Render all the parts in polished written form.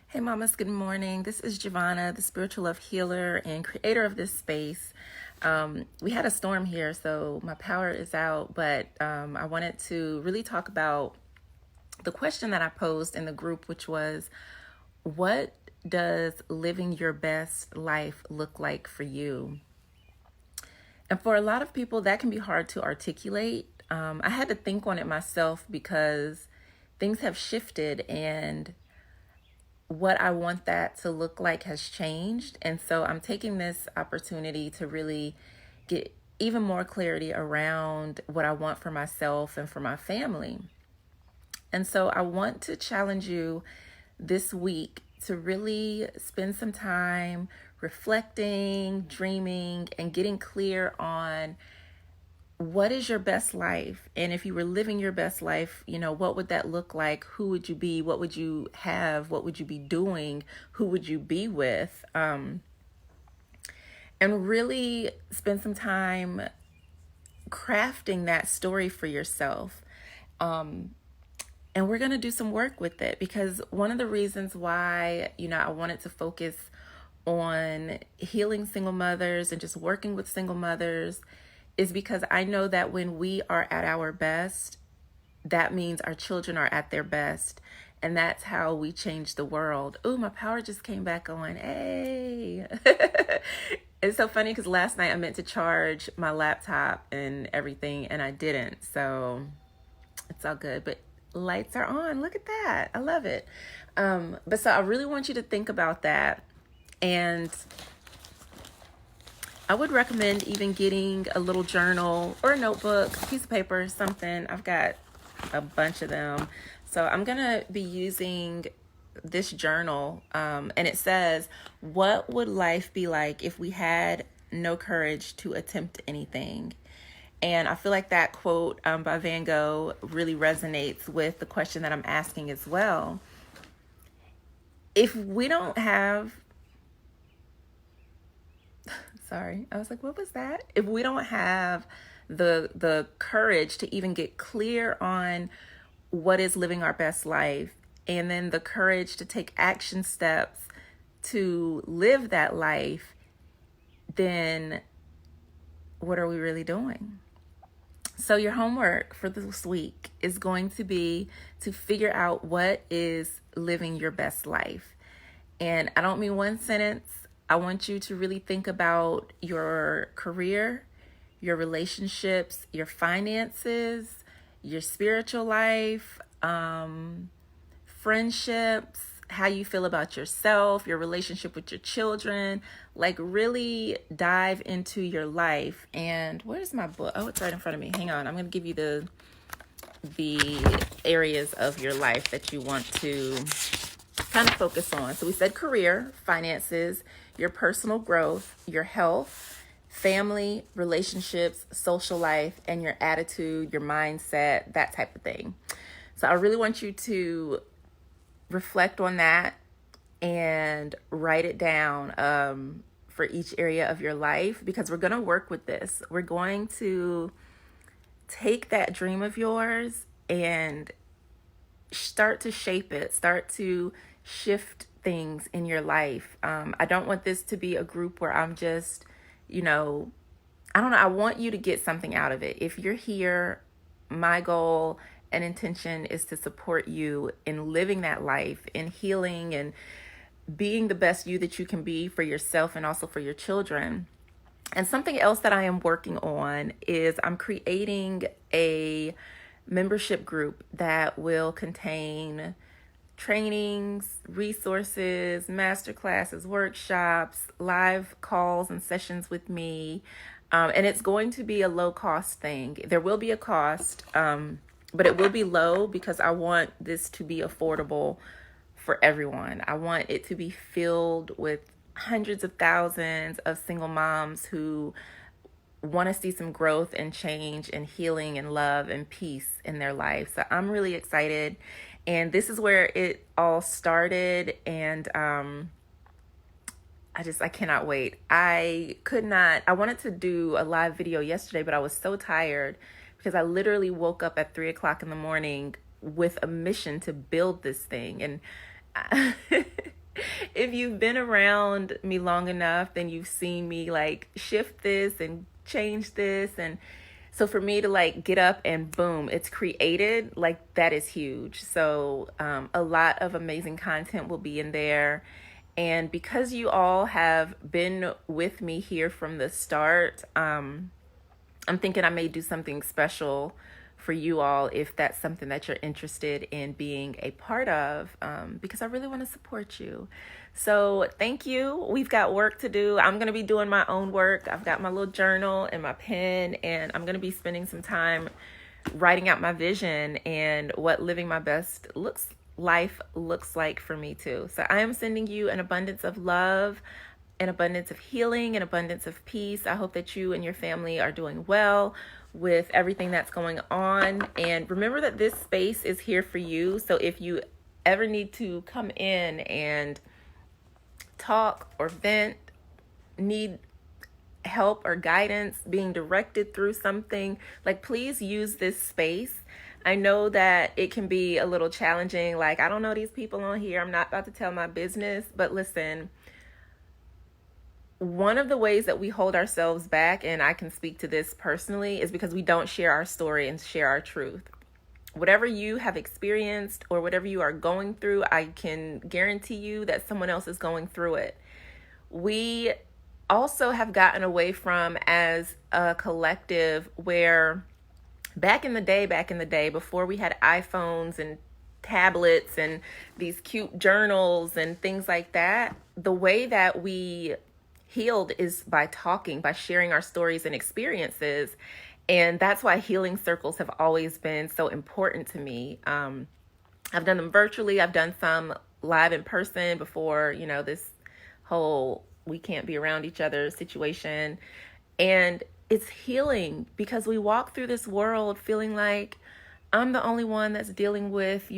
Hey mamas, good morning. This is Jovhannah, the spiritual love healer and creator of this space. We had a storm here, so my power is out, but I wanted to really talk about the question that I posed in the group, which was, what does living your best life look like for you? And for a lot of people, that can be hard to articulate. I had to think on it myself because things have shifted and what I want that to look like has changed. And so I'm taking this opportunity to really get even more clarity around what I want for myself and for my family. And so I want to challenge you this week to really spend some time reflecting, dreaming, and getting clear on what is your best life? And if you were living your best life, what would that look like? Who would you be? What would you have? What would you be doing? Who would you be with? And really spend some time crafting that story for yourself. And we're going to do some work with it because one of the reasons why, I wanted to focus on healing single mothers and just working with single mothers is because I know that when we are at our best, that means our children are at their best. And that's how we change the world. Ooh, my power just came back on. Hey. It's so funny because last night I meant to charge my laptop and everything and I didn't. So it's all good. But lights are on. Look at that. I love it. But so I really want you to think about that. And I would recommend even getting a little journal or a notebook, a piece of paper, something. I've got a bunch of them. So I'm going to be using this journal. And it says, what would life be like if we had no courage to attempt anything? And I feel like that quote by Van Gogh really resonates with the question that I'm asking as well. If we don't have Sorry, I was like, what was that? If we don't have the courage to even get clear on what is living our best life, and then the courage to take action steps to live that life, then what are we really doing? So your homework for this week is going to be to figure out what is living your best life. And I don't mean one sentence. I want you to really think about your career, your relationships, your finances, your spiritual life, friendships, how you feel about yourself, your relationship with your children. Like really dive into your life. And where's my book? Oh, it's right in front of me. Hang on. I'm going to give you the areas of your life that you want to kind of focus on. So we said career, finances, your personal growth, your health, family, relationships, social life, and your attitude, your mindset, that type of thing. So I really want you to reflect on that and write it down for each area of your life, because we're going to work with this. We're going to take that dream of yours and start to shape it, start to shift things in your life. I don't want this to be a group where I'm just, I don't know. I want you to get something out of it. If you're here, my goal and intention is to support you in living that life, in healing and being the best you that you can be for yourself and also for your children. And something else that I am working on is I'm creating a membership group that will contain trainings, resources, masterclasses, workshops, live calls and sessions with me. And it's going to be a low cost thing. There will be a cost, but it will be low because I want this to be affordable for everyone. I want it to be filled with hundreds of thousands of single moms who want to see some growth and change and healing and love and peace in their life. So I'm really excited. And this is where it all started. And I cannot wait. I wanted to do a live video yesterday, but I was so tired because I literally woke up at 3:00 in the morning with a mission to build this thing. And if you've been around me long enough, then you've seen me like shift this and change this. And so for me to like get up and boom, it's created, like that is huge. So a lot of amazing content will be in there. And because you all have been with me here from the start, I'm thinking I may do something special for you all if that's something that you're interested in being a part of, because I really want to support you. So thank you. We've got work to do. I'm going to be doing my own work. I've got my little journal and my pen, and I'm going to be spending some time writing out my vision and what living my best life looks like for me too. So I am sending you an abundance of love, an abundance of healing, an abundance of peace. I hope that you and your family are doing well with everything that's going on. And remember that this space is here for you. So if you ever need to come in and talk or vent, need help or guidance, being directed through something, like please use this space. I know that it can be a little challenging. Like, I don't know these people on here. I'm not about to tell my business. But listen, one of the ways that we hold ourselves back, and I can speak to this personally, is because we don't share our story and share our truth. Whatever you have experienced or whatever you are going through, I can guarantee you that someone else is going through it. We also have gotten away from, as a collective, where back in the day, before we had iPhones and tablets and these cute journals and things like that, the way that we healed is by talking, by sharing our stories and experiences. And that's why healing circles have always been so important to me. I've done them virtually. I've done some live in person before, this whole we can't be around each other situation. And it's healing because we walk through this world feeling like I'm the only one that's dealing with,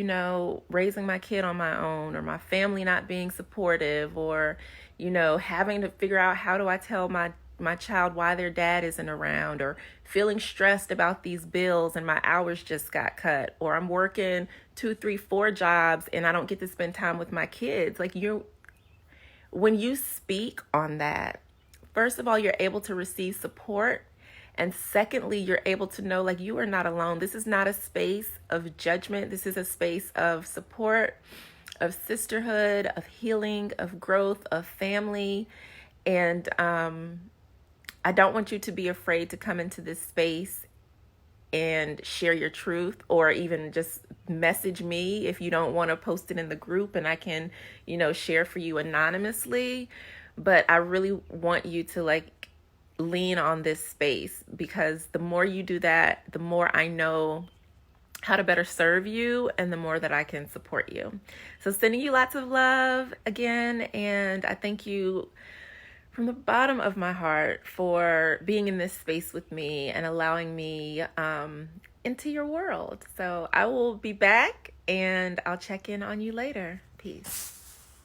raising my kid on my own, or my family not being supportive, or, having to figure out how do I tell my child why their dad isn't around, or feeling stressed about these bills and my hours just got cut, or I'm working 2, 3, 4 jobs and I don't get to spend time with my kids. Like when you speak on that, first of all, you're able to receive support. And secondly, you're able to know like you are not alone. This is not a space of judgment. This is a space of support, of sisterhood, of healing, of growth, of family. And I don't want you to be afraid to come into this space and share your truth, or even just message me if you don't want to post it in the group, and I can, share for you anonymously. But I really want you to lean on this space, because the more you do that, the more I know how to better serve you and the more that I can support you. So sending you lots of love again, and I thank you from the bottom of my heart for being in this space with me and allowing me into your world. So I will be back and I'll check in on you later. Peace.